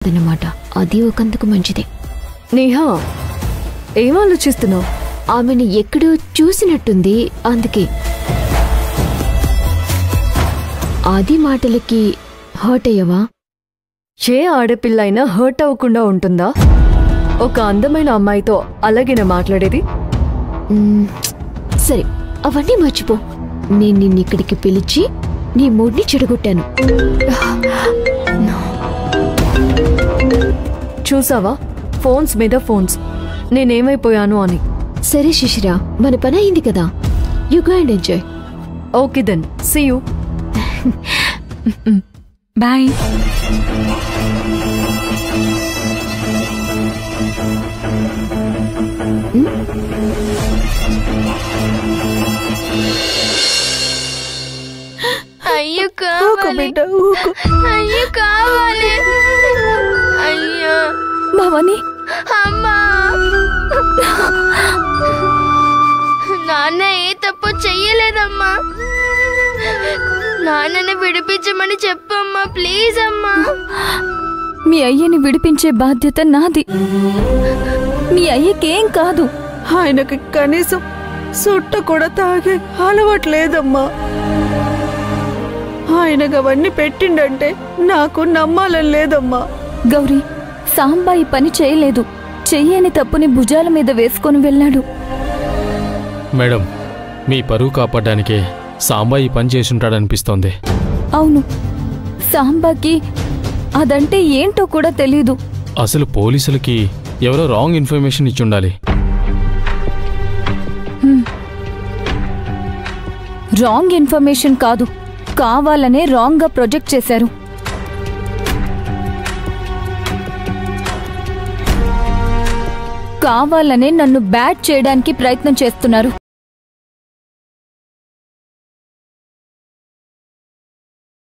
అన్నమాట. అది ఒకందుకు మంచిదే. నేహా, ఏం ఆలోచిస్తున్నావు? ఆమెను ఎక్కడో చూసినట్టుంది, అందుకే. ఆది మాటలకి హర్ట్ అయ్యవా? ఏ ఆడపిల్ల అయినా హర్ట్ అవ్వకుండా ఉంటుందా? ఒక అందమైన అమ్మాయితో అలాగేనా మాట్లాడేది? సరే, అవన్నీ మర్చిపో. నేను నిన్నిక్కడికి పిలిచి నీ మూడ్ని చెడగొట్టాను. చూసావా, ఫోన్స్ మీద ఫోన్స్. నేనేమైపోయాను అని. సరే శిశిరా, మన పని అయింది కదా. You go and enjoy. Okay then, see you. Bye. అయ్యో కావాలి, అయ్యో కావాలి, అయ్యో భవాని. అమ్మా, నాన్న ఏ తప్పు చెయ్యలేదమ్మా. నాన్నని విడిపించమని చెప్పమ్మా, ప్లీజ్ అమ్మా. మీ అయ్యని విడిపించే బాధ్యత నాది. మీ అయ్యకేం కాదు. ఆయనకి కనీసం సుట్ట కూడా తాగే అలవాట్లేదమ్మా. ఆయనకు అవన్నీ పెట్టిండంటే నాకు నమ్మాలని లేదమ్మా. గౌరీ, సాంబా ఈ పని చేయలేదు. చెయ్యని తప్పుని భుజాల మీద వేసుకొని వెళ్ళాడు. మేడం, మీ పరువు కాపాడడానికే సాంబా ఈ పని చేసుంటాడనిపిస్తోంది. అవును, సాంబాకి అదంటే ఏంటో కూడా తెలీదు. అసలు పోలీసులకి ఎవరో రాంగ్ ఇన్ఫర్మేషన్ ఇచ్చుండాలి. రాంగ్ ఇన్ఫర్మేషన్ కాదు, కావాలనే రాంగ్ గా ప్రొజెక్ట్ చేశారు. కావాలనే నన్ను బ్యాడ్ చేయడానికి ప్రయత్నం చేస్తున్నారు.